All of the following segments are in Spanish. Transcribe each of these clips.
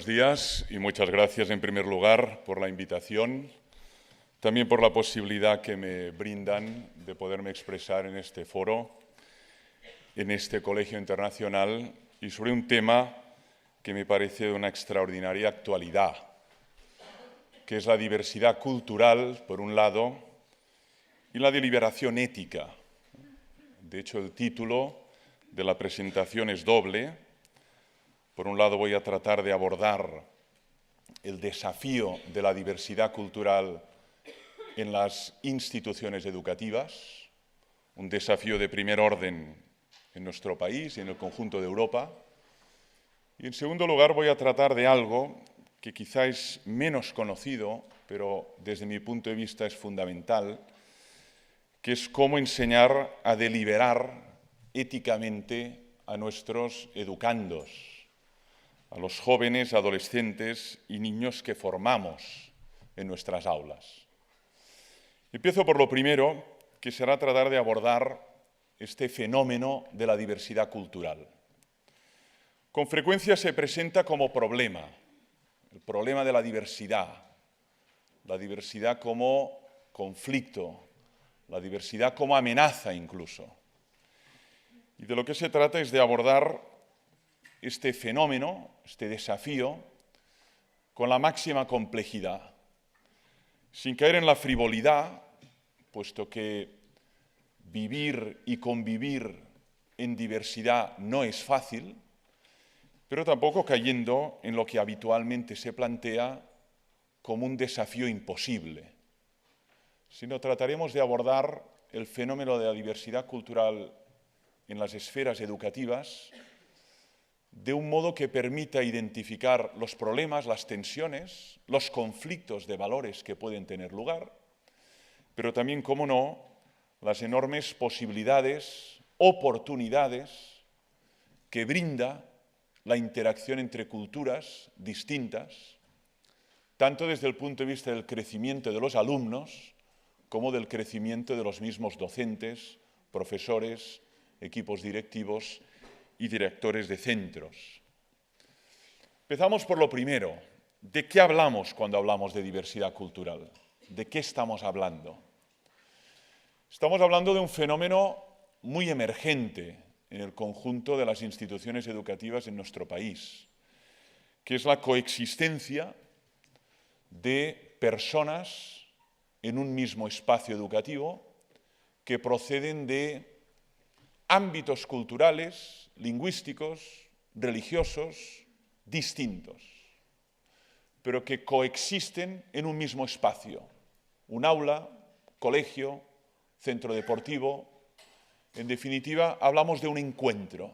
Buenos días y muchas gracias en primer lugar por la invitación, también por la posibilidad que me brindan de poderme expresar en este foro, en este colegio internacional y sobre un tema que me parece de una extraordinaria actualidad, que es la diversidad cultural, por un lado, y la deliberación ética. De hecho, el título de la presentación es doble. Por un lado, voy a tratar de abordar el desafío de la diversidad cultural en las instituciones educativas, un desafío de primer orden en nuestro país y en el conjunto de Europa. Y en segundo lugar, voy a tratar de algo que quizá es menos conocido, pero desde mi punto de vista es fundamental, que es cómo enseñar a deliberar éticamente a nuestros educandos, a los jóvenes, adolescentes y niños que formamos en nuestras aulas. Empiezo por lo primero, que será tratar de abordar este fenómeno de la diversidad cultural. Con frecuencia se presenta como problema, el problema de la diversidad como conflicto, la diversidad como amenaza incluso. Y de lo que se trata es de abordar este fenómeno, este desafío, con la máxima complejidad, sin caer en la frivolidad, puesto que vivir y convivir en diversidad no es fácil, pero tampoco cayendo en lo que habitualmente se plantea como un desafío imposible, sino trataremos de abordar el fenómeno de la diversidad cultural en las esferas educativas de un modo que permita identificar los problemas, las tensiones, los conflictos de valores que pueden tener lugar, pero también, cómo no, las enormes posibilidades, oportunidades que brinda la interacción entre culturas distintas, tanto desde el punto de vista del crecimiento de los alumnos como del crecimiento de los mismos docentes, profesores, equipos directivos y directores de centros. Empezamos por lo primero. ¿De qué hablamos cuando hablamos de diversidad cultural? ¿De qué estamos hablando? Estamos hablando de un fenómeno muy emergente en el conjunto de las instituciones educativas en nuestro país, que es la coexistencia de personas en un mismo espacio educativo que proceden de ámbitos culturales, lingüísticos, religiosos, distintos, pero que coexisten en un mismo espacio, un aula, colegio, centro deportivo. En definitiva, hablamos de un encuentro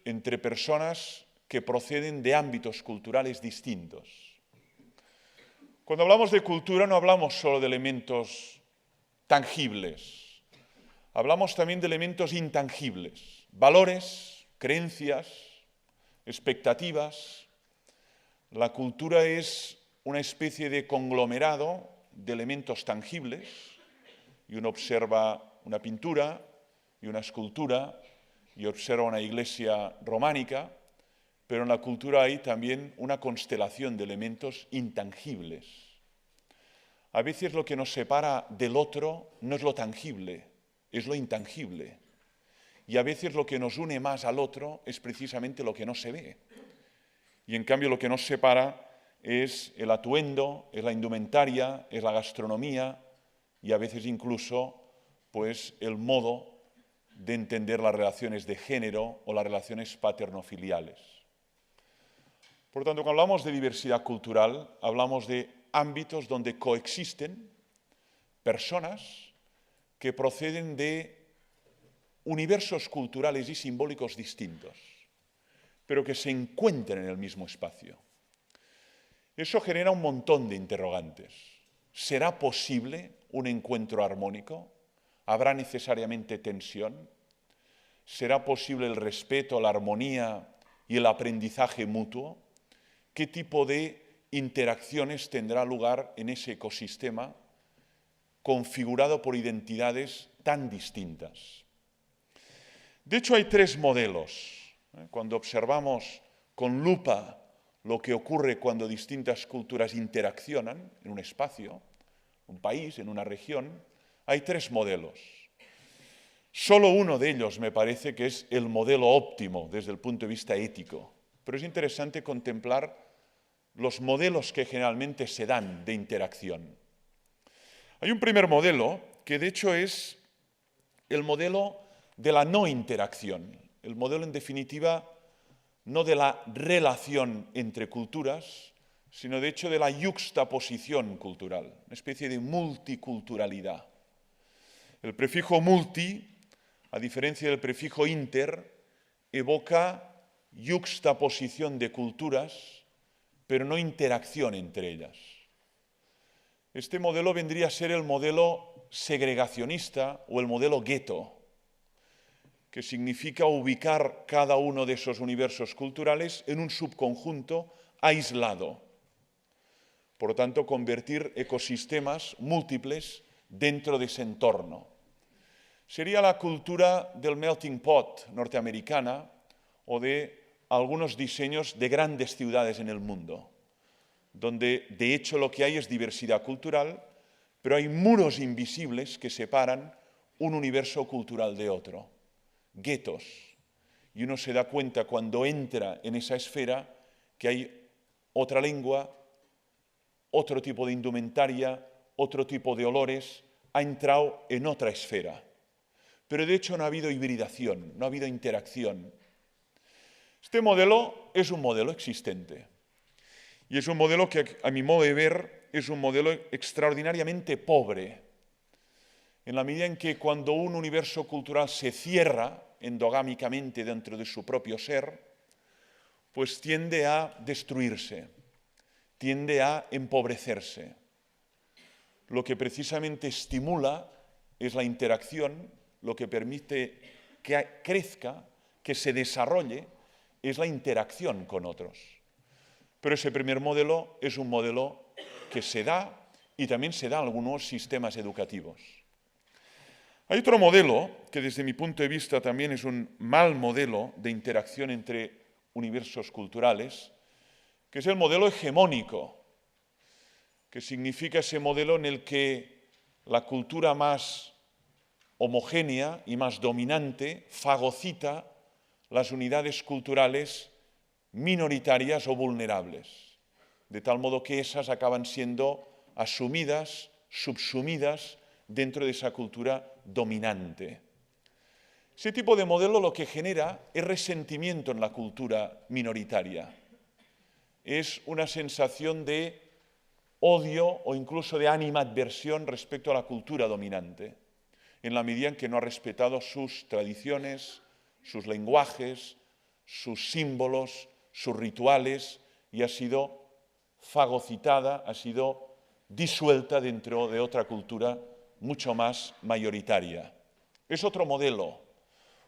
entre personas que proceden de ámbitos culturales distintos. Cuando hablamos de cultura no hablamos solo de elementos tangibles, hablamos también de elementos intangibles, valores, creencias, expectativas. La cultura es una especie de conglomerado de elementos tangibles, y uno observa una pintura y una escultura y observa una iglesia románica, pero en la cultura hay también una constelación de elementos intangibles. A veces lo que nos separa del otro no es lo tangible, es lo intangible. Y a veces lo que nos une más al otro es precisamente lo que no se ve. Y en cambio lo que nos separa es el atuendo, es la indumentaria, es la gastronomía y a veces incluso pues, el modo de entender las relaciones de género o las relaciones paternofiliales. Por lo tanto, cuando hablamos de diversidad cultural, hablamos de ámbitos donde coexisten personas que proceden de universos culturales y simbólicos distintos, pero que se encuentran en el mismo espacio. Eso genera un montón de interrogantes. ¿Será posible un encuentro armónico? ¿Habrá necesariamente tensión? ¿Será posible el respeto, la armonía y el aprendizaje mutuo? ¿Qué tipo de interacciones tendrá lugar en ese ecosistema configurado por identidades tan distintas? De hecho, hay tres modelos. Cuando observamos con lupa lo que ocurre cuando distintas culturas interaccionan en un espacio, un país, en una región, hay tres modelos. Solo uno de ellos me parece que es el modelo óptimo desde el punto de vista ético, pero es interesante contemplar los modelos que generalmente se dan de interacción. Hay un primer modelo que de hecho es el modelo de la no interacción, el modelo en definitiva no de la relación entre culturas, sino de hecho de la yuxtaposición cultural, una especie de multiculturalidad. El prefijo multi, a diferencia del prefijo inter, evoca yuxtaposición de culturas, pero no interacción entre ellas. Este modelo vendría a ser el modelo segregacionista o el modelo gueto, que significa ubicar cada uno de esos universos culturales en un subconjunto aislado. Por lo tanto, convertir ecosistemas múltiples dentro de ese entorno. Sería la cultura del melting pot norteamericana o de algunos diseños de grandes ciudades en el mundo, donde de hecho lo que hay es diversidad cultural, pero hay muros invisibles que separan un universo cultural de otro. Guetos, y uno se da cuenta cuando entra en esa esfera que hay otra lengua, otro tipo de indumentaria, otro tipo de olores, ha entrado en otra esfera. Pero de hecho no ha habido hibridación, no ha habido interacción. Este modelo es un modelo existente y es un modelo que, a mi modo de ver, es un modelo extraordinariamente pobre, en la medida en que cuando un universo cultural se cierra endogámicamente dentro de su propio ser, pues tiende a destruirse, tiende a empobrecerse. Lo que precisamente estimula es la interacción, lo que permite que crezca, que se desarrolle, es la interacción con otros. Pero ese primer modelo es un modelo que se da y también se da en algunos sistemas educativos. Hay otro modelo que desde mi punto de vista también es un mal modelo de interacción entre universos culturales, que es el modelo hegemónico, que significa ese modelo en el que la cultura más homogénea y más dominante fagocita las unidades culturales minoritarias o vulnerables, de tal modo que esas acaban siendo asumidas, subsumidas dentro de esa cultura dominante. Ese tipo de modelo lo que genera es resentimiento en la cultura minoritaria. Es una sensación de odio o incluso de animadversión respecto a la cultura dominante, en la medida en que no ha respetado sus tradiciones, sus lenguajes, sus símbolos, sus rituales, y ha sido fagocitada, ha sido disuelta dentro de otra cultura mucho más mayoritaria. Es otro modelo,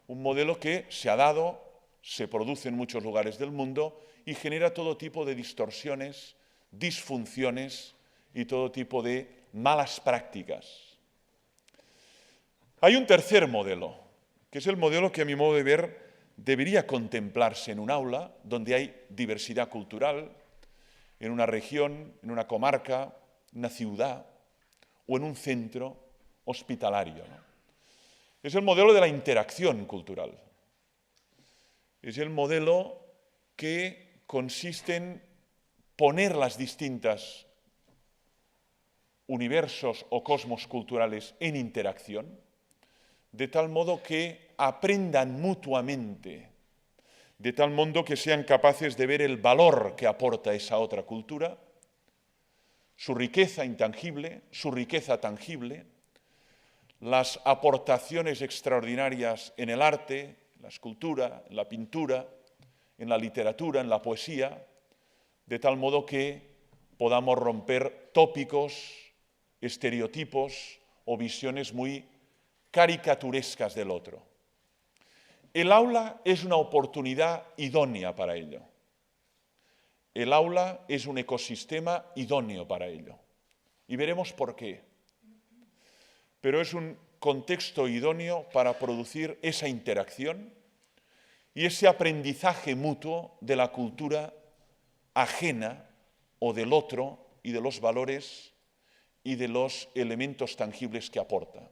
un modelo que se ha dado, se produce en muchos lugares del mundo y genera todo tipo de distorsiones, disfunciones y todo tipo de malas prácticas. Hay un tercer modelo, que es el modelo que a mi modo de ver debería contemplarse en un aula donde hay diversidad cultural, en una región, en una comarca, en una ciudad o en un centro hospitalario, ¿no? Es el modelo de la interacción cultural. Es el modelo que consiste en poner las distintas universos o cosmos culturales en interacción, de tal modo que aprendan mutuamente, de tal modo que sean capaces de ver el valor que aporta esa otra cultura, su riqueza intangible, su riqueza tangible, las aportaciones extraordinarias en el arte, en la escultura, en la pintura, en la literatura, en la poesía, de tal modo que podamos romper tópicos, estereotipos o visiones muy caricaturescas del otro. El aula es una oportunidad idónea para ello. El aula es un ecosistema idóneo para ello. Y veremos por qué. Pero es un contexto idóneo para producir esa interacción y ese aprendizaje mutuo de la cultura ajena o del otro y de los valores y de los elementos tangibles que aporta.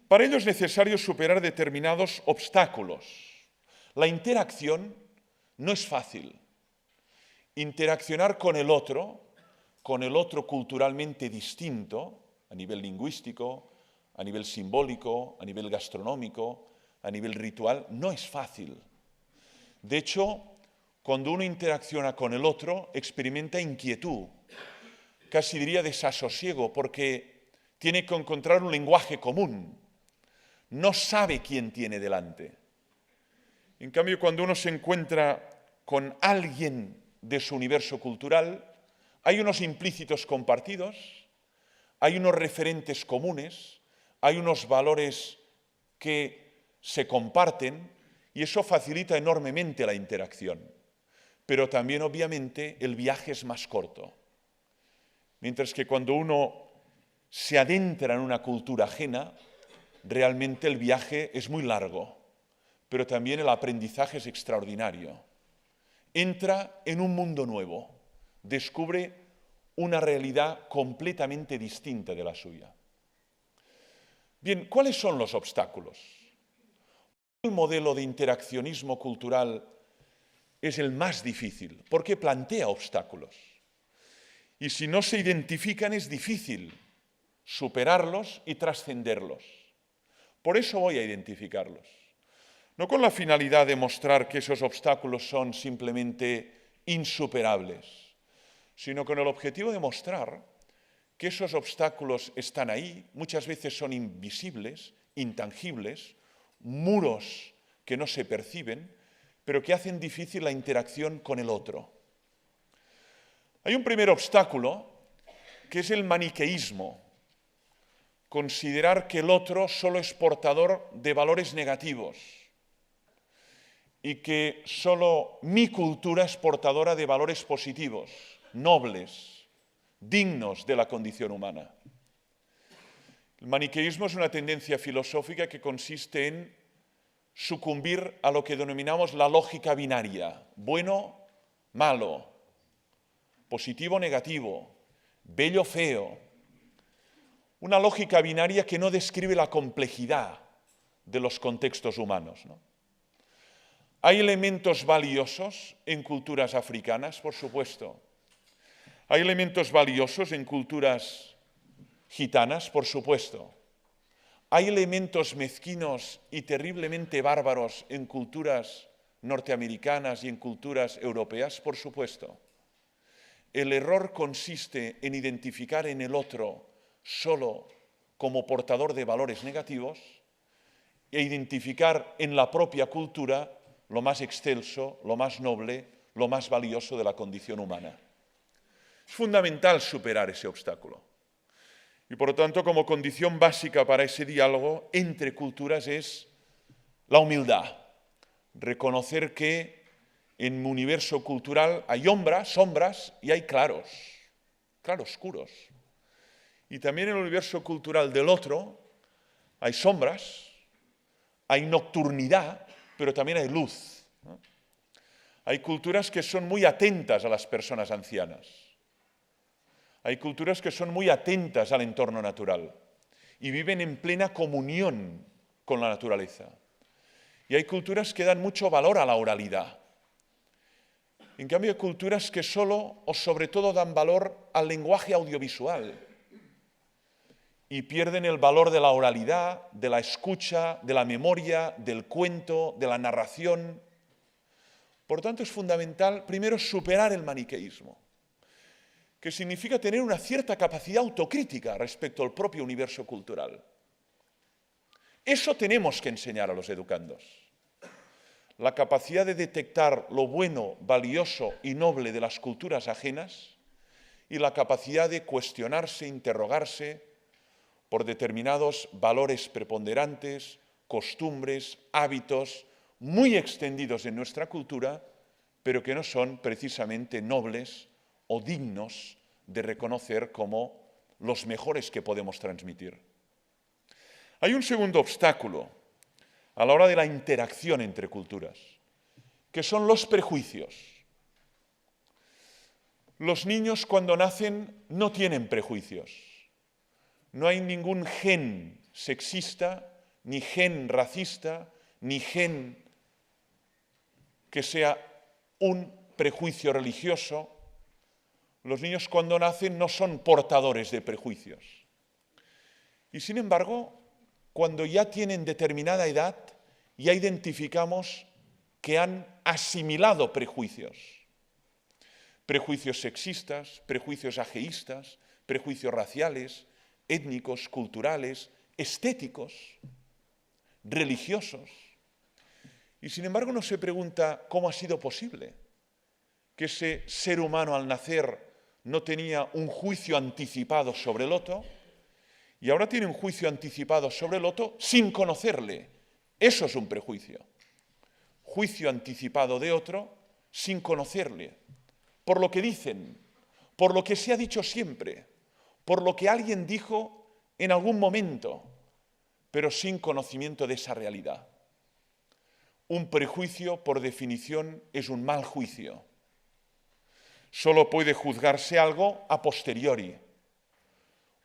Para ello es necesario superar determinados obstáculos. La interacción no es fácil. Interaccionar con el otro culturalmente distinto, a nivel lingüístico, a nivel simbólico, a nivel gastronómico, a nivel ritual, no es fácil. De hecho, cuando uno interacciona con el otro, experimenta inquietud, casi diría desasosiego, porque tiene que encontrar un lenguaje común. No sabe quién tiene delante. En cambio, cuando uno se encuentra con alguien de su universo cultural, hay unos implícitos compartidos, hay unos referentes comunes, hay unos valores que se comparten y eso facilita enormemente la interacción. Pero también, obviamente, el viaje es más corto. Mientras que cuando uno se adentra en una cultura ajena, realmente el viaje es muy largo, pero también el aprendizaje es extraordinario. Entra en un mundo nuevo, descubre una realidad completamente distinta de la suya. Bien, ¿cuáles son los obstáculos? El modelo de interaccionismo cultural es el más difícil, porque plantea obstáculos. Y si no se identifican es difícil superarlos y trascenderlos. Por eso voy a identificarlos. No con la finalidad de mostrar que esos obstáculos son simplemente insuperables, sino con el objetivo de mostrar que esos obstáculos están ahí, muchas veces son invisibles, intangibles, muros que no se perciben, pero que hacen difícil la interacción con el otro. Hay un primer obstáculo, que es el maniqueísmo, considerar que el otro solo es portador de valores negativos y que solo mi cultura es portadora de valores positivos, nobles, dignos de la condición humana. El maniqueísmo es una tendencia filosófica que consiste en sucumbir a lo que denominamos la lógica binaria, bueno, malo, positivo, negativo, bello, feo. Una lógica binaria que no describe la complejidad de los contextos humanos, ¿no? ¿Hay elementos valiosos en culturas africanas? Por supuesto. ¿Hay elementos valiosos en culturas gitanas? Por supuesto. ¿Hay elementos mezquinos y terriblemente bárbaros en culturas norteamericanas y en culturas europeas? Por supuesto. El error consiste en identificar en el otro solo como portador de valores negativos e identificar en la propia cultura lo más excelso, lo más noble, lo más valioso de la condición humana. Es fundamental superar ese obstáculo. Y por lo tanto, como condición básica para ese diálogo entre culturas es la humildad. Reconocer que en mi universo cultural hay sombras y hay claroscuros. Y también en el universo cultural del otro hay sombras, hay nocturnidad, pero también hay luz, ¿no? Hay culturas que son muy atentas a las personas ancianas. Hay culturas que son muy atentas al entorno natural y viven en plena comunión con la naturaleza. Y hay culturas que dan mucho valor a la oralidad. En cambio, hay culturas que solo o sobre todo dan valor al lenguaje audiovisual y pierden el valor de la oralidad, de la escucha, de la memoria, del cuento, de la narración. Por tanto, es fundamental, primero, superar el maniqueísmo, que significa tener una cierta capacidad autocrítica respecto al propio universo cultural. Eso tenemos que enseñar a los educandos. La capacidad de detectar lo bueno, valioso y noble de las culturas ajenas y la capacidad de cuestionarse, interrogarse por determinados valores preponderantes, costumbres, hábitos muy extendidos en nuestra cultura, pero que no son precisamente nobles o dignos de reconocer como los mejores que podemos transmitir. Hay un segundo obstáculo a la hora de la interacción entre culturas, que son los prejuicios. Los niños cuando nacen no tienen prejuicios. No hay ningún gen sexista, ni gen racista, ni gen que sea un prejuicio religioso. Los niños cuando nacen no son portadores de prejuicios. Y sin embargo, cuando ya tienen determinada edad, ya identificamos que han asimilado prejuicios. Prejuicios sexistas, prejuicios ajeístas, prejuicios raciales, étnicos, culturales, estéticos, religiosos. Y sin embargo uno se pregunta cómo ha sido posible que ese ser humano al nacer no tenía un juicio anticipado sobre el otro y ahora tiene un juicio anticipado sobre el otro sin conocerle. Eso es un prejuicio. Juicio anticipado de otro sin conocerle, por lo que dicen, por lo que se ha dicho siempre, por lo que alguien dijo en algún momento, pero sin conocimiento de esa realidad. Un prejuicio, por definición, es un mal juicio. Solo puede juzgarse algo a posteriori.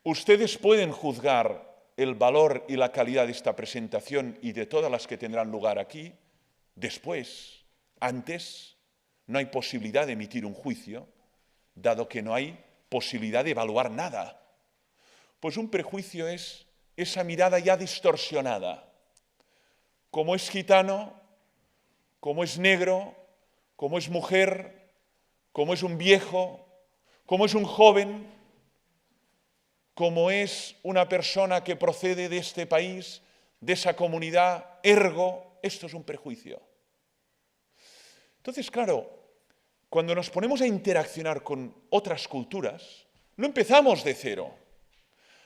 Ustedes pueden juzgar el valor y la calidad de esta presentación y de todas las que tendrán lugar aquí después. Antes no hay posibilidad de emitir un juicio, dado que no hay posibilidad de evaluar nada. Pues un prejuicio es esa mirada ya distorsionada. Como es gitano, como es negro, como es mujer, como es un viejo, como es un joven, como es una persona que procede de este país, de esa comunidad, ergo, esto es un prejuicio. Entonces, claro, cuando nos ponemos a interaccionar con otras culturas, no empezamos de cero.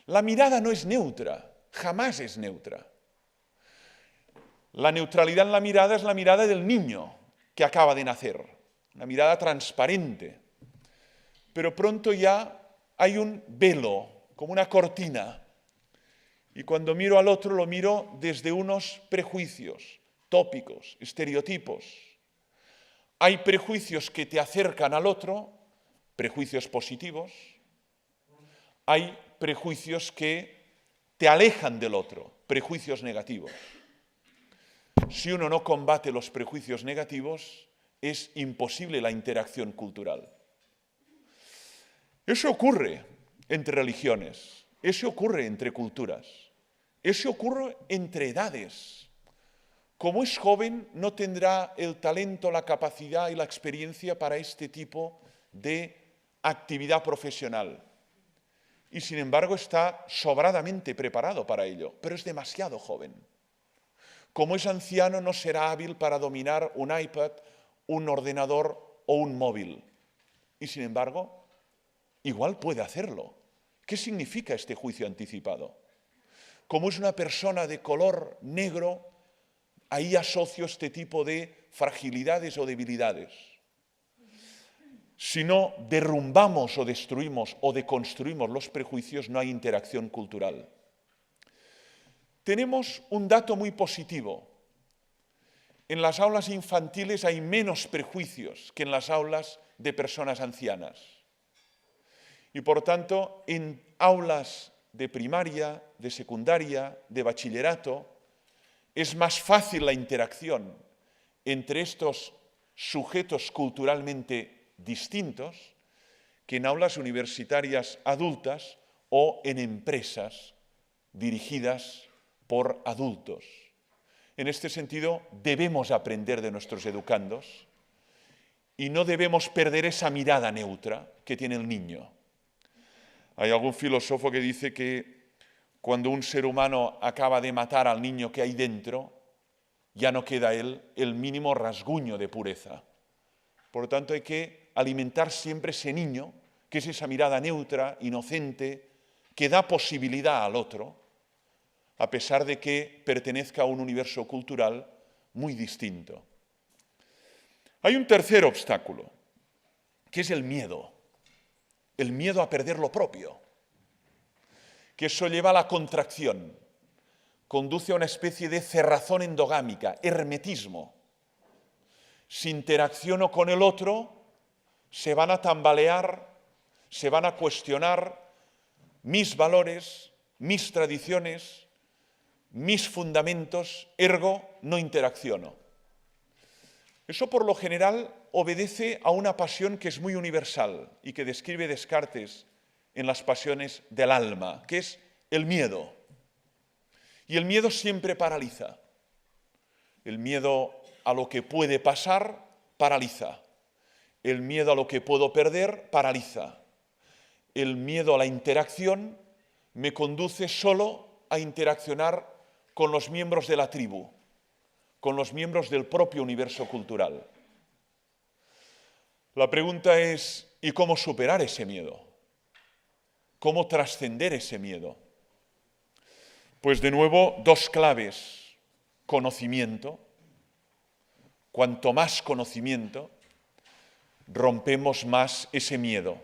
La mirada no es neutra, jamás es neutra. La neutralidad en la mirada es la mirada del niño que acaba de nacer, una mirada transparente. Pero pronto ya hay un velo, como una cortina. Y cuando miro al otro lo miro desde unos prejuicios, tópicos, estereotipos. Hay prejuicios que te acercan al otro, prejuicios positivos. Hay prejuicios que te alejan del otro, prejuicios negativos. Si uno no combate los prejuicios negativos, es imposible la interacción cultural. Eso ocurre entre religiones, eso ocurre entre culturas, eso ocurre entre edades. Como es joven, no tendrá el talento, la capacidad y la experiencia para este tipo de actividad profesional. Y sin embargo está sobradamente preparado para ello, pero es demasiado joven. Como es anciano, no será hábil para dominar un iPad, un ordenador o un móvil. Y sin embargo, igual puede hacerlo. ¿Qué significa este juicio anticipado? Como es una persona de color negro, ahí asocio este tipo de fragilidades o debilidades. Si no derrumbamos o destruimos o deconstruimos los prejuicios, no hay interacción cultural. Tenemos un dato muy positivo. En las aulas infantiles hay menos prejuicios que en las aulas de personas ancianas. Y por tanto, en aulas de primaria, de secundaria, de bachillerato, es más fácil la interacción entre estos sujetos culturalmente distintos que en aulas universitarias adultas o en empresas dirigidas por adultos. En este sentido, debemos aprender de nuestros educandos y no debemos perder esa mirada neutra que tiene el niño. Hay algún filósofo que dice que cuando un ser humano acaba de matar al niño que hay dentro, ya no queda el mínimo rasguño de pureza. Por lo tanto, hay que alimentar siempre ese niño, que es esa mirada neutra, inocente, que da posibilidad al otro, a pesar de que pertenezca a un universo cultural muy distinto. Hay un tercer obstáculo, que es el miedo a perder lo propio, que eso lleva a la contracción, conduce a una especie de cerrazón endogámica, hermetismo. Si interacciono con el otro, se van a tambalear, se van a cuestionar mis valores, mis tradiciones, mis fundamentos, ergo no interacciono. Eso por lo general obedece a una pasión que es muy universal y que describe Descartes en las pasiones del alma, que es el miedo. Y el miedo siempre paraliza. El miedo a lo que puede pasar paraliza. El miedo a lo que puedo perder paraliza. El miedo a la interacción me conduce solo a interaccionar con los miembros de la tribu, con los miembros del propio universo cultural. La pregunta es, ¿y cómo superar ese miedo? ¿Cómo trascender ese miedo? Pues de nuevo, dos claves. Conocimiento. Cuanto más conocimiento, rompemos más ese miedo.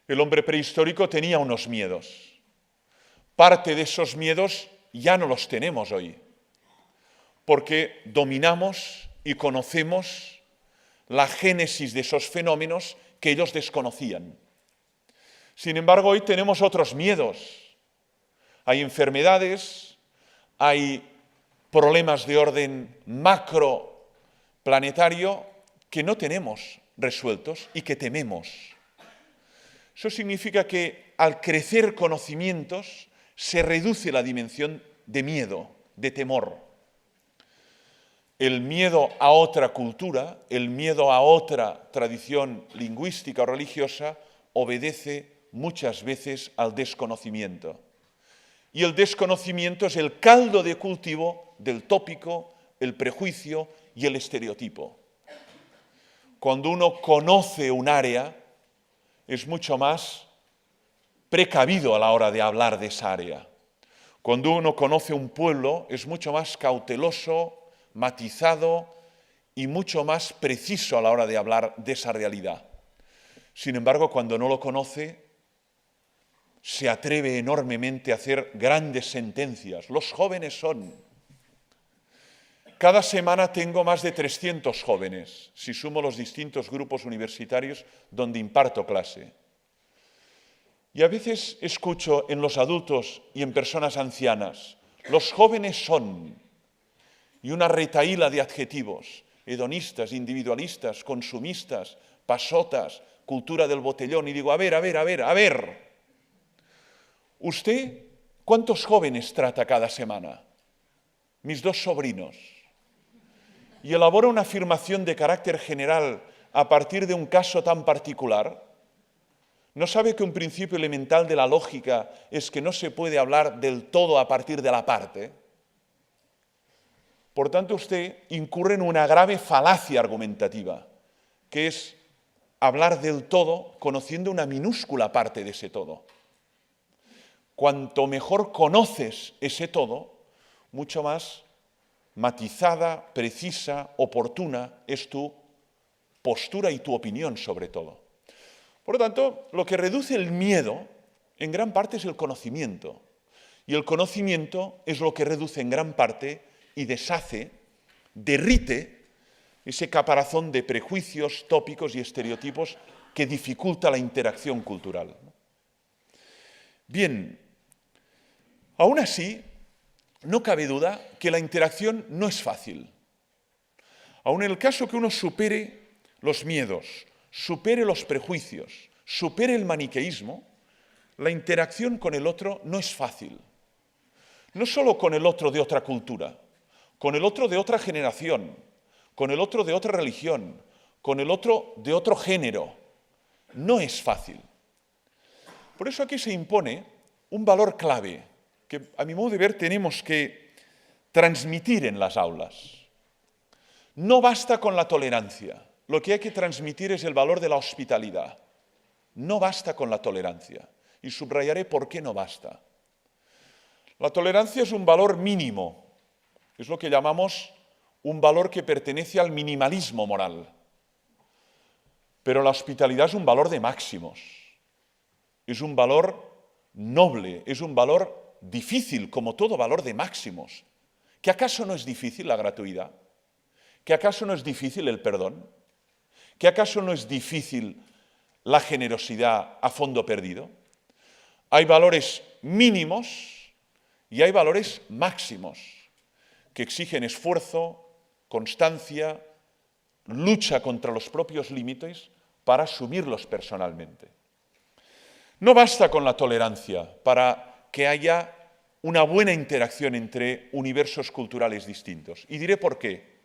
El hombre prehistórico tenía unos miedos. Parte de esos miedos ya no los tenemos hoy, porque dominamos y conocemos la génesis de esos fenómenos que ellos desconocían. Sin embargo, hoy tenemos otros miedos. Hay enfermedades, hay problemas de orden macroplanetario que no tenemos resueltos y que tememos. Eso significa que al crecer conocimientos se reduce la dimensión de miedo, de temor. El miedo a otra cultura, el miedo a otra tradición lingüística o religiosa obedece muchas veces al desconocimiento. Y el desconocimiento es el caldo de cultivo del tópico, el prejuicio y el estereotipo. Cuando uno conoce un área, es mucho más precavido a la hora de hablar de esa área. Cuando uno conoce un pueblo, es mucho más cauteloso, matizado y mucho más preciso a la hora de hablar de esa realidad. Sin embargo, cuando no lo conoce, se atreve enormemente a hacer grandes sentencias. Los jóvenes son. Cada semana tengo más de 300 jóvenes, si sumo los distintos grupos universitarios donde imparto clase. Y a veces escucho en los adultos y en personas ancianas, los jóvenes son, y una retahíla de adjetivos, hedonistas, individualistas, consumistas, pasotas, cultura del botellón, y digo, a ver, ¿usted cuántos jóvenes trata cada semana? Mis dos sobrinos. Y elabora una afirmación de carácter general a partir de un caso tan particular. ¿No sabe que un principio elemental de la lógica es que no se puede hablar del todo a partir de la parte? Por tanto, usted incurre en una grave falacia argumentativa, que es hablar del todo conociendo una minúscula parte de ese todo. Cuanto mejor conoces ese todo, mucho más matizada, precisa, oportuna es tu postura y tu opinión sobre todo. Por lo tanto, lo que reduce el miedo en gran parte es el conocimiento. Y el conocimiento es lo que reduce en gran parte y deshace, derrite ese caparazón de prejuicios, tópicos y estereotipos que dificulta la interacción cultural. Bien, aún así, no cabe duda que la interacción no es fácil. Aun en el caso que uno supere los miedos, supere los prejuicios, supere el maniqueísmo, la interacción con el otro no es fácil. No solo con el otro de otra cultura, con el otro de otra generación, con el otro de otra religión, con el otro de otro género. No es fácil. Por eso aquí se impone un valor clave que, a mi modo de ver, tenemos que transmitir en las aulas. No basta con la tolerancia. Lo que hay que transmitir es el valor de la hospitalidad. No basta con la tolerancia. Y subrayaré por qué no basta. La tolerancia es un valor mínimo. Es lo que llamamos un valor que pertenece al minimalismo moral. Pero la hospitalidad es un valor de máximos. Es un valor noble, es un valor difícil, como todo valor de máximos. ¿Que acaso no es difícil la gratuidad? ¿Que acaso no es difícil el perdón? ¿Que acaso no es difícil la generosidad a fondo perdido? Hay valores mínimos y hay valores máximos que exigen esfuerzo, constancia, lucha contra los propios límites para asumirlos personalmente. No basta con la tolerancia para que haya una buena interacción entre universos culturales distintos. Y diré por qué.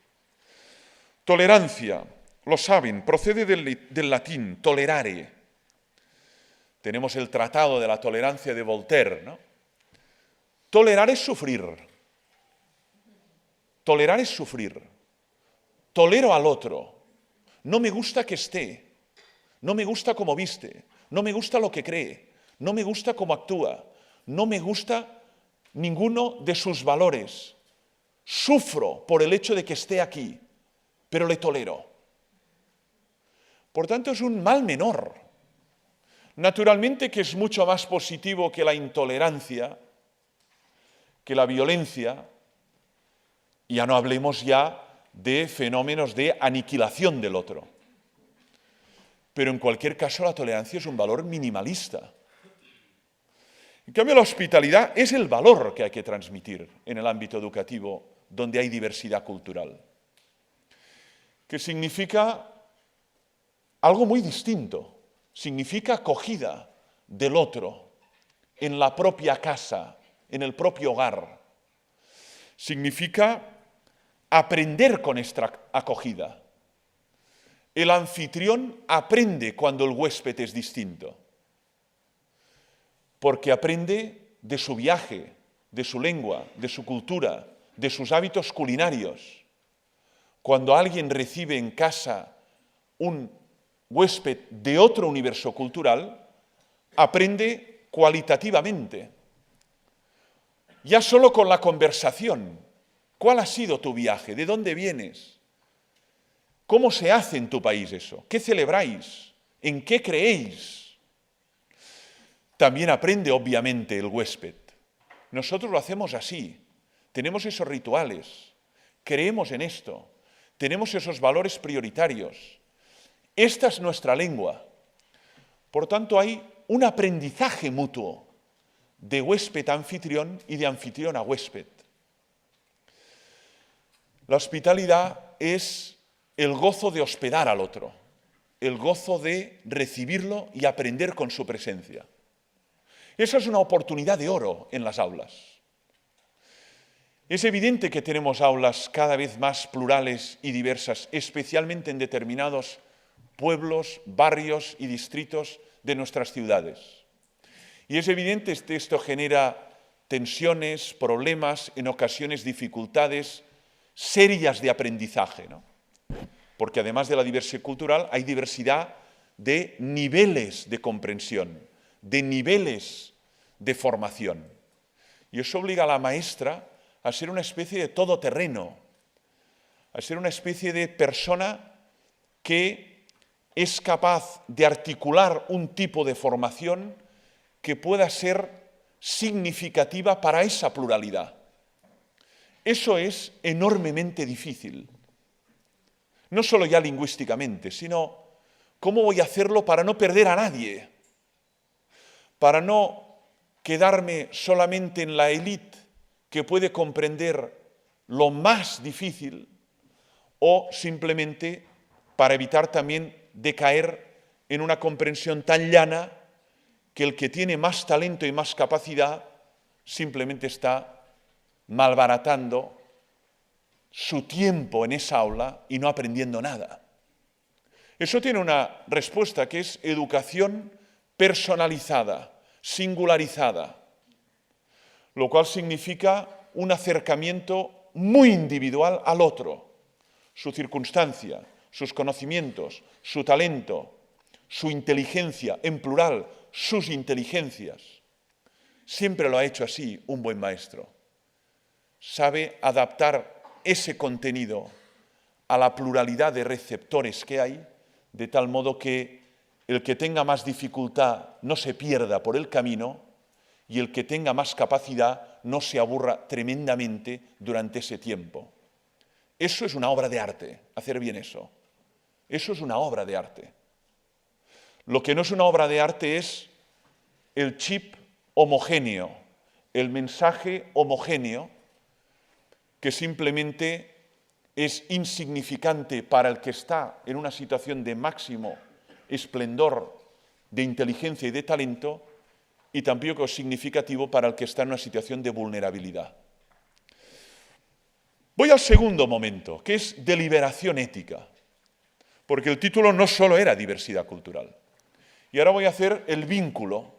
Tolerancia, lo saben, procede del latín tolerare. Tenemos el Tratado de la Tolerancia de Voltaire, ¿no? Tolerar es sufrir. Tolerar es sufrir. Tolero al otro. No me gusta que esté. No me gusta cómo viste. No me gusta lo que cree. No me gusta cómo actúa. No me gusta ninguno de sus valores. Sufro por el hecho de que esté aquí, pero le tolero. Por tanto, es un mal menor. Naturalmente que es mucho más positivo que la intolerancia, que la violencia, y ya no hablemos ya de fenómenos de aniquilación del otro. Pero en cualquier caso la tolerancia es un valor minimalista. En cambio, la hospitalidad es el valor que hay que transmitir en el ámbito educativo donde hay diversidad cultural, que significa algo muy distinto. Significa acogida del otro en la propia casa, en el propio hogar. Significa aprender con esta acogida. El anfitrión aprende cuando el huésped es distinto, porque aprende de su viaje, de su lengua, de su cultura, de sus hábitos culinarios. Cuando alguien recibe en casa un huésped de otro universo cultural, aprende cualitativamente. Ya solo con la conversación. ¿Cuál ha sido tu viaje? ¿De dónde vienes? ¿Cómo se hace en tu país eso? ¿Qué celebráis? ¿En qué creéis? También aprende, obviamente, el huésped. Nosotros lo hacemos así. Tenemos esos rituales. Creemos en esto. Tenemos esos valores prioritarios. Esta es nuestra lengua. Por tanto, hay un aprendizaje mutuo de huésped a anfitrión y de anfitrión a huésped. La hospitalidad es el gozo de hospedar al otro, el gozo de recibirlo y aprender con su presencia. Esa es una oportunidad de oro en las aulas. Es evidente que tenemos aulas cada vez más plurales y diversas, especialmente en determinados pueblos, barrios y distritos de nuestras ciudades. Y es evidente que esto genera tensiones, problemas, en ocasiones dificultades serias de aprendizaje, ¿no? Porque además de la diversidad cultural hay diversidad de niveles de comprensión, de niveles de formación. Y eso obliga a la maestra a ser una especie de todoterreno, a ser una especie de persona que es capaz de articular un tipo de formación que pueda ser significativa para esa pluralidad. Eso es enormemente difícil. No solo ya lingüísticamente, sino cómo voy a hacerlo para no perder a nadie, para no quedarme solamente en la élite que puede comprender lo más difícil, o simplemente para evitar también de caer en una comprensión tan llana que el que tiene más talento y más capacidad simplemente está malbaratando su tiempo en esa aula y no aprendiendo nada. Eso tiene una respuesta que es educación personalizada, singularizada, lo cual significa un acercamiento muy individual al otro, su circunstancia, sus conocimientos, su talento, su inteligencia, en plural, sus inteligencias. Siempre lo ha hecho así un buen maestro. Sabe adaptar ese contenido a la pluralidad de receptores que hay, de tal modo que el que tenga más dificultad no se pierda por el camino y el que tenga más capacidad no se aburra tremendamente durante ese tiempo. Eso es una obra de arte, hacer bien eso. Eso es una obra de arte. Lo que no es una obra de arte es el chip homogéneo, el mensaje homogéneo que simplemente es insignificante para el que está en una situación de máximo esplendor, de inteligencia y de talento, y tampoco es significativo para el que está en una situación de vulnerabilidad. Voy al segundo momento, que es deliberación ética, porque el título no solo era diversidad cultural. Y ahora voy a hacer el vínculo,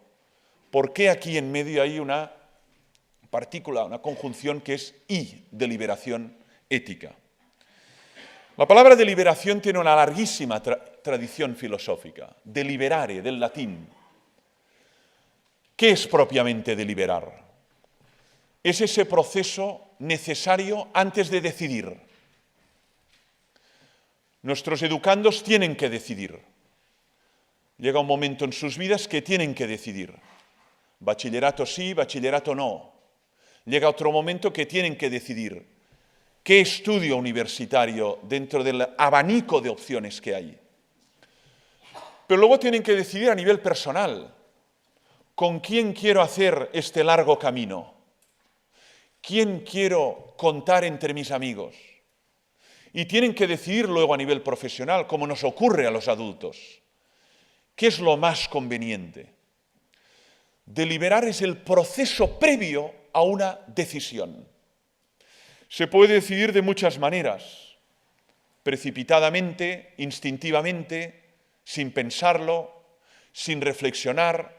por qué aquí en medio hay una partícula, una conjunción que es y, deliberación ética. La palabra deliberación tiene una larguísima tradición filosófica, deliberare, del latín. ¿Qué es propiamente deliberar? Es ese proceso necesario antes de decidir. Nuestros educandos tienen que decidir. Llega un momento en sus vidas que tienen que decidir. Bachillerato sí, bachillerato no. Llega otro momento que tienen que decidir qué estudio universitario dentro del abanico de opciones que hay. Pero luego tienen que decidir a nivel personal. ¿Con quién quiero hacer este largo camino? ¿Quién quiero contar entre mis amigos? Y tienen que decidir luego a nivel profesional, como nos ocurre a los adultos. ¿Qué es lo más conveniente? Deliberar es el proceso previo a una decisión. Se puede decidir de muchas maneras, precipitadamente, instintivamente, sin pensarlo, sin reflexionar.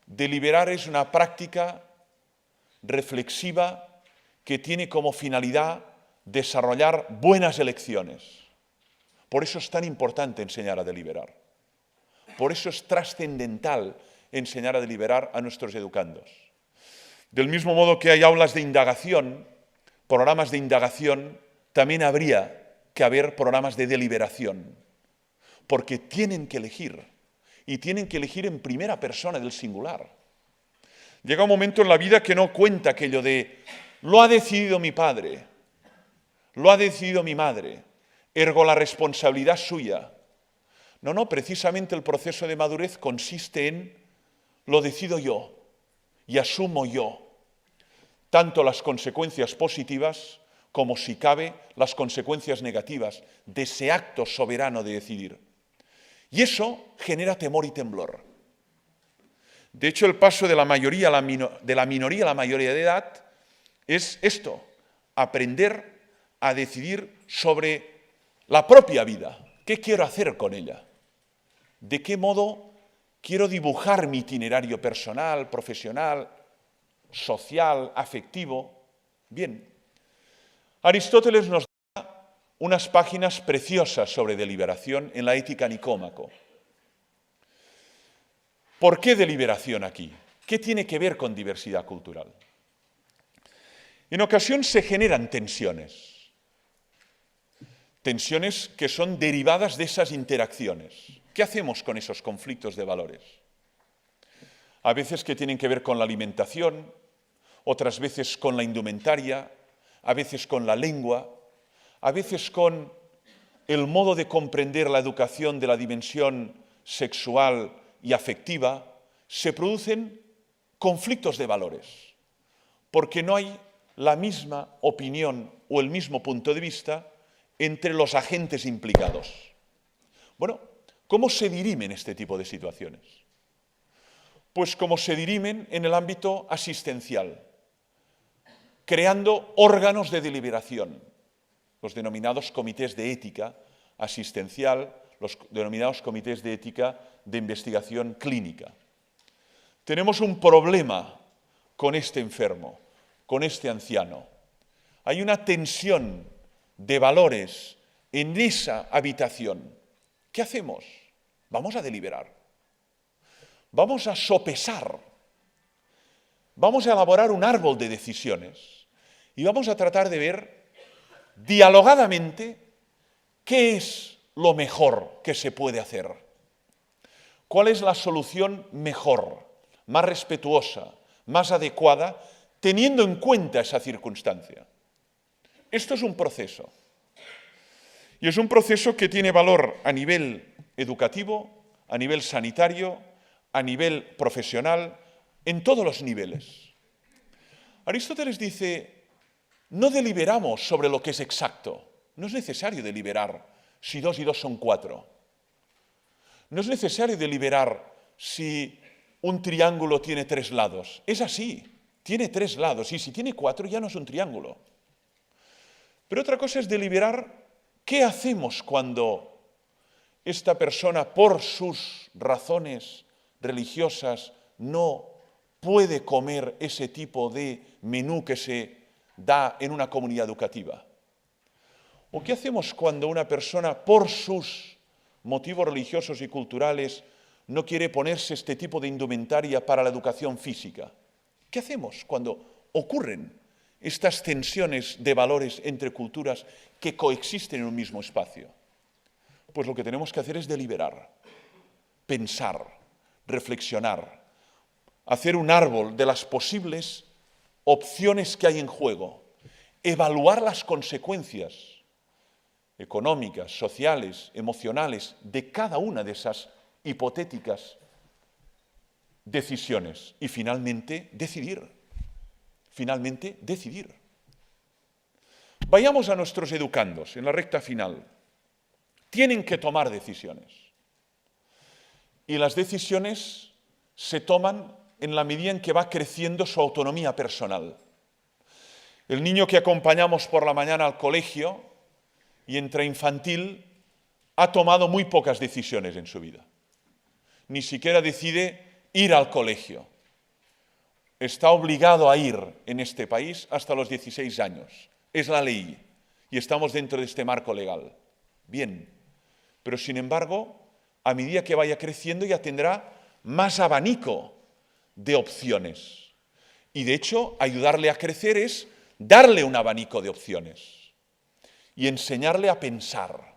Deliberar es una práctica reflexiva que tiene como finalidad desarrollar buenas elecciones. Por eso es tan importante enseñar a deliberar. Por eso es trascendental enseñar a deliberar a nuestros educandos. Del mismo modo que hay aulas de indagación, programas de indagación, también habría que haber programas de deliberación, porque tienen que elegir, y tienen que elegir en primera persona del singular. Llega un momento en la vida que no cuenta aquello de lo ha decidido mi padre, lo ha decidido mi madre, ergo la responsabilidad es suya. No, precisamente el proceso de madurez consiste en lo decido yo y asumo yo, tanto las consecuencias positivas como, si cabe, las consecuencias negativas de ese acto soberano de decidir. Y eso genera temor y temblor. De hecho, el paso de la minoría a la mayoría de edad es esto, aprender a decidir sobre la propia vida. ¿Qué quiero hacer con ella? ¿De qué modo quiero dibujar mi itinerario personal, profesional, social, afectivo? Bien, Aristóteles nos da unas páginas preciosas sobre deliberación en la Ética Nicómaco. ¿Por qué deliberación aquí? ¿Qué tiene que ver con diversidad cultural? En ocasión se generan tensiones que son derivadas de esas interacciones. ¿Qué hacemos con esos conflictos de valores? A veces que tienen que ver con la alimentación, otras veces con la indumentaria, a veces con la lengua, a veces con el modo de comprender la educación de la dimensión sexual y afectiva. Se producen conflictos de valores, porque no hay la misma opinión o el mismo punto de vista entre los agentes implicados. Bueno, ¿cómo se dirimen este tipo de situaciones? Pues como se dirimen en el ámbito asistencial, creando órganos de deliberación, los denominados comités de ética asistencial, los denominados comités de ética de investigación clínica. Tenemos un problema con este enfermo, con este anciano. Hay una tensión de valores en esa habitación. ¿Qué hacemos? Vamos a deliberar. Vamos a sopesar. Vamos a elaborar un árbol de decisiones y vamos a tratar de ver dialogadamente qué es lo mejor que se puede hacer. ¿Cuál es la solución mejor, más respetuosa, más adecuada, teniendo en cuenta esa circunstancia? Esto es un proceso. Y es un proceso que tiene valor a nivel educativo, a nivel sanitario, a nivel profesional, en todos los niveles. Aristóteles dice, no deliberamos sobre lo que es exacto. No es necesario deliberar si 2 y 2 son 4. No es necesario deliberar si un triángulo tiene 3 lados. Es así, tiene 3 lados, y si tiene 4 ya no es un triángulo. Pero otra cosa es deliberar qué hacemos cuando esta persona, por sus razones religiosas, no puede comer ese tipo de menú que se da en una comunidad educativa. ¿O qué hacemos cuando una persona, por sus motivos religiosos y culturales, no quiere ponerse este tipo de indumentaria para la educación física? ¿Qué hacemos cuando ocurren estas tensiones de valores entre culturas que coexisten en un mismo espacio? Pues lo que tenemos que hacer es deliberar, pensar, reflexionar, hacer un árbol de las posibles opciones que hay en juego, evaluar las consecuencias económicas, sociales, emocionales de cada una de esas hipotéticas decisiones y finalmente decidir. Vayamos a nuestros educandos en la recta final. Tienen que tomar decisiones. Y las decisiones se toman en la medida en que va creciendo su autonomía personal. El niño que acompañamos por la mañana al colegio y entra infantil ha tomado muy pocas decisiones en su vida. Ni siquiera decide ir al colegio. Está obligado a ir en este país hasta los 16 años. Es la ley y estamos dentro de este marco legal. Bien, pero sin embargo, a medida que vaya creciendo ya tendrá más abanico de opciones. Y de hecho, ayudarle a crecer es darle un abanico de opciones y enseñarle a pensar,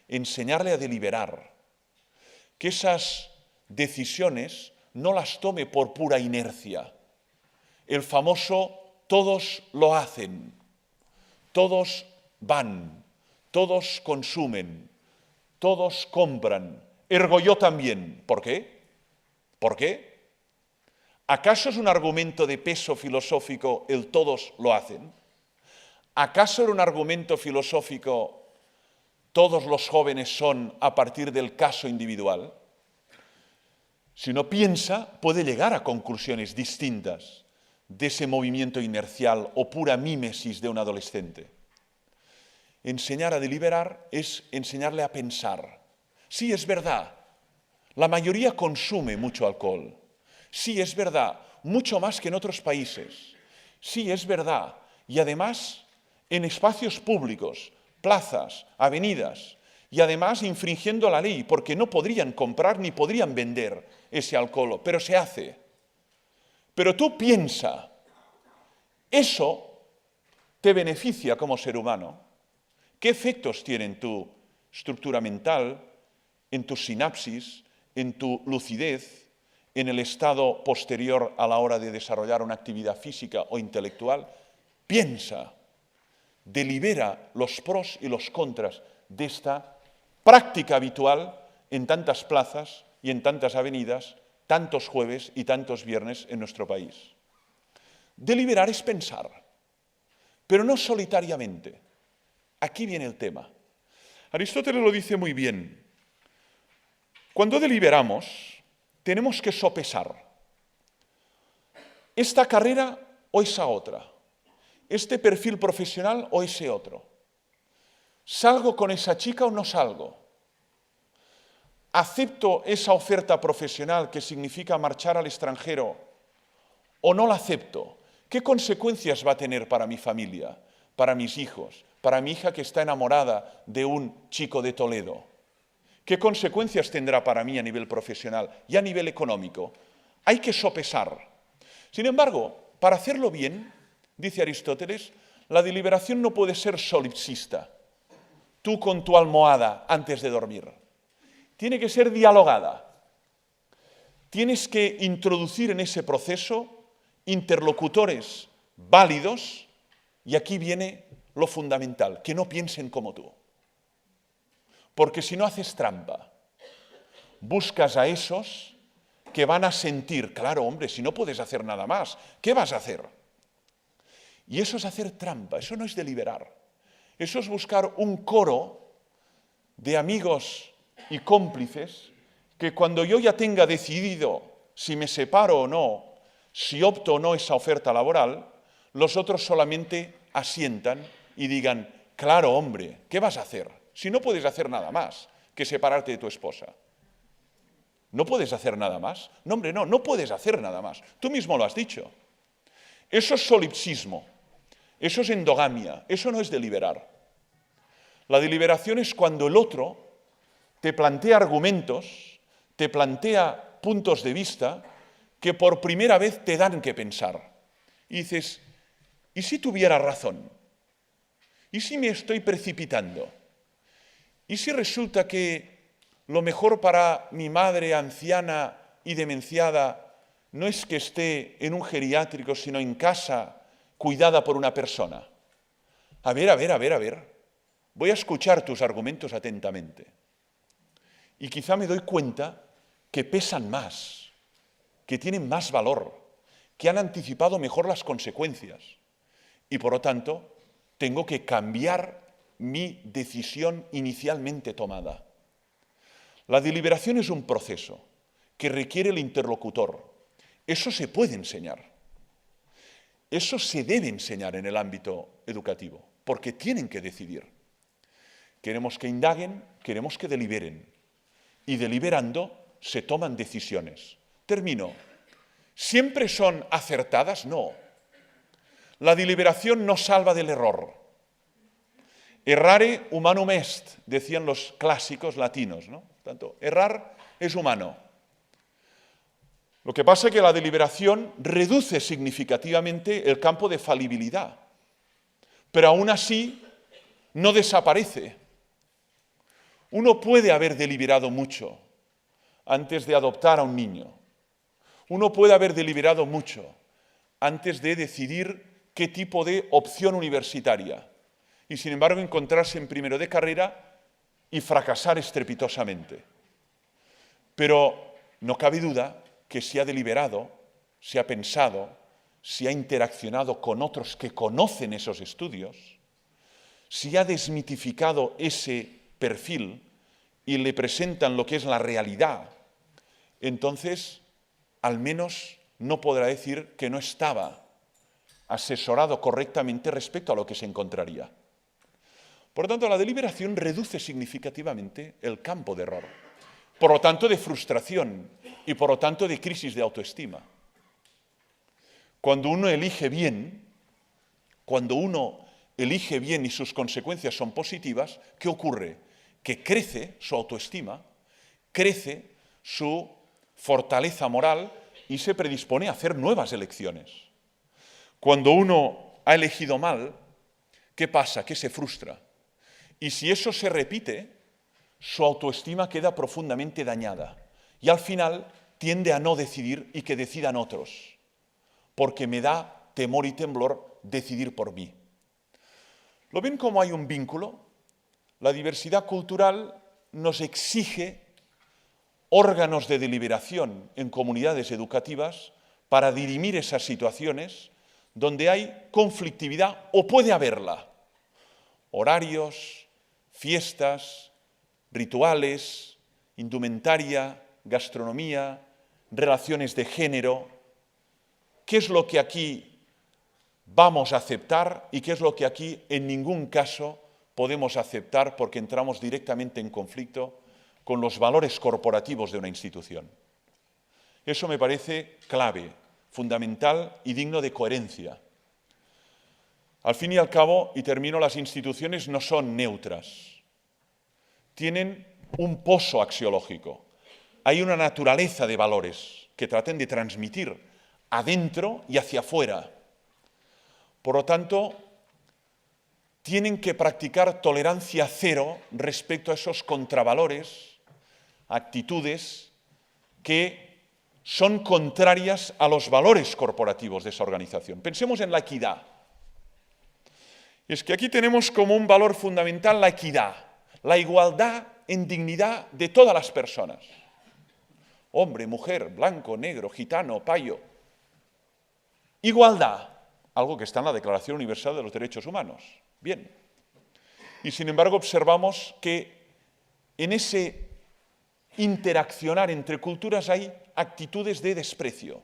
enseñarle a deliberar, que esas decisiones no las tome por pura inercia. El famoso todos lo hacen, todos van, todos consumen, todos compran, ergo yo también. ¿Por qué? ¿Por qué? ¿Acaso es un argumento de peso filosófico el todos lo hacen? ¿Acaso era un argumento filosófico todos los jóvenes son a partir del caso individual? Si uno piensa, puede llegar a conclusiones distintas de ese movimiento inercial o pura mímesis de un adolescente. Enseñar a deliberar es enseñarle a pensar. Sí, es verdad, la mayoría consume mucho alcohol. Sí, es verdad, mucho más que en otros países. Sí, es verdad, y además en espacios públicos, plazas, avenidas, y además infringiendo la ley, porque no podrían comprar ni podrían vender ese alcohol, pero se hace. Pero tú piensa, ¿eso te beneficia como ser humano? ¿Qué efectos tiene en tu estructura mental, en tu sinapsis, en tu lucidez, en el estado posterior a la hora de desarrollar una actividad física o intelectual? Piensa, delibera los pros y los contras de esta práctica habitual en tantas plazas y en tantas avenidas, tantos jueves y tantos viernes en nuestro país. Deliberar es pensar, pero no solitariamente. Aquí viene el tema. Aristóteles lo dice muy bien. Cuando deliberamos, tenemos que sopesar esta carrera o esa otra, este perfil profesional o ese otro. ¿Salgo con esa chica o no salgo? ¿Acepto esa oferta profesional que significa marchar al extranjero o no la acepto? ¿Qué consecuencias va a tener para mi familia, para mis hijos, para mi hija que está enamorada de un chico de Toledo? ¿Qué consecuencias tendrá para mí a nivel profesional y a nivel económico? Hay que sopesar. Sin embargo, para hacerlo bien, dice Aristóteles, la deliberación no puede ser solipsista. Tú con tu almohada antes de dormir. Tiene que ser dialogada. Tienes que introducir en ese proceso interlocutores válidos, y aquí viene lo fundamental, que no piensen como tú. porque si no haces trampa. Buscas a esos que van a sentir, claro, hombre, si no puedes hacer nada más, ¿qué vas a hacer? Y eso es hacer trampa, eso no es deliberar. Eso es buscar un coro de amigos y cómplices que cuando yo ya tenga decidido si me separo o no, si opto o no esa oferta laboral, los otros solamente asientan y digan, claro, hombre, ¿qué vas a hacer? Si no puedes hacer nada más que separarte de tu esposa. ¿No puedes hacer nada más? No, hombre, no puedes hacer nada más. Tú mismo lo has dicho. Eso es solipsismo, eso es endogamia, eso no es deliberar. La deliberación es cuando el otro te plantea argumentos, te plantea puntos de vista que por primera vez te dan que pensar. Y dices, ¿y si tuviera razón? ¿Y si me estoy precipitando? ¿Y si resulta que lo mejor para mi madre anciana y demenciada no es que esté en un geriátrico, sino en casa, cuidada por una persona? A ver. Voy a escuchar tus argumentos atentamente. Y quizá me doy cuenta que pesan más, que tienen más valor, que han anticipado mejor las consecuencias. Y por lo tanto, tengo que cambiar mi decisión inicialmente tomada. La deliberación es un proceso que requiere el interlocutor. Eso se puede enseñar. Eso se debe enseñar en el ámbito educativo, porque tienen que decidir. Queremos que indaguen, queremos que deliberen. Y deliberando se toman decisiones. Termino. ¿Siempre son acertadas? No. La deliberación no salva del error. Errare humanum est, decían los clásicos latinos, ¿no? Por tanto, errar es humano. Lo que pasa es que la deliberación reduce significativamente el campo de falibilidad, pero aún así no desaparece. Uno puede haber deliberado mucho antes de adoptar a un niño. Uno puede haber deliberado mucho antes de decidir qué tipo de opción universitaria y, sin embargo, encontrarse en primero de carrera y fracasar estrepitosamente. Pero no cabe duda que si ha deliberado, si ha pensado, si ha interaccionado con otros que conocen esos estudios, si ha desmitificado ese perfil y le presentan lo que es la realidad, entonces al menos no podrá decir que no estaba asesorado correctamente respecto a lo que se encontraría. Por lo tanto, la deliberación reduce significativamente el campo de error, por lo tanto de frustración y por lo tanto de crisis de autoestima. Cuando uno elige bien y sus consecuencias son positivas, ¿qué ocurre? Que crece su autoestima, crece su fortaleza moral y se predispone a hacer nuevas elecciones. Cuando uno ha elegido mal, ¿qué pasa? Que se frustra. Y si eso se repite, su autoestima queda profundamente dañada y al final tiende a no decidir y que decidan otros, porque me da temor y temblor decidir por mí. ¿Lo ven cómo hay un vínculo? La diversidad cultural nos exige órganos de deliberación en comunidades educativas para dirimir esas situaciones donde hay conflictividad o puede haberla. Horarios, fiestas, rituales, indumentaria, gastronomía, relaciones de género. ¿Qué es lo que aquí vamos a aceptar y qué es lo que aquí en ningún caso podemos aceptar porque entramos directamente en conflicto con los valores corporativos de una institución? Eso me parece clave, fundamental y digno de coherencia. Al fin y al cabo, y termino, las instituciones no son neutras. Tienen un pozo axiológico. Hay una naturaleza de valores que traten de transmitir adentro y hacia afuera. Por lo tanto, tienen que practicar tolerancia cero respecto a esos contravalores, actitudes que son contrarias a los valores corporativos de esa organización. Pensemos en la equidad. Es que aquí tenemos como un valor fundamental la equidad, la igualdad en dignidad de todas las personas. Hombre, mujer, blanco, negro, gitano, payo. Igualdad, algo que está en la Declaración Universal de los Derechos Humanos. Bien. Y sin embargo observamos que en ese interaccionar entre culturas hay actitudes de desprecio,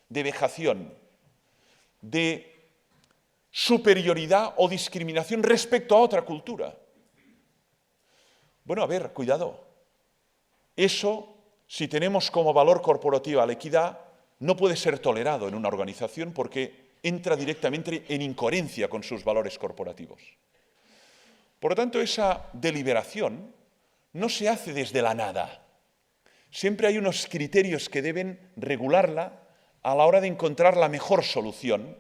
de vejación, de superioridad o discriminación respecto a otra cultura. Bueno, a ver, cuidado. Eso, si tenemos como valor corporativo la equidad, no puede ser tolerado en una organización porque entra directamente en incoherencia con sus valores corporativos. Por lo tanto, esa deliberación no se hace desde la nada. Siempre hay unos criterios que deben regularla a la hora de encontrar la mejor solución,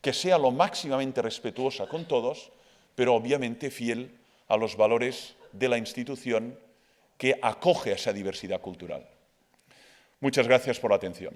que sea lo máximamente respetuosa con todos, pero obviamente fiel a los valores de la institución que acoge a esa diversidad cultural. Muchas gracias por la atención.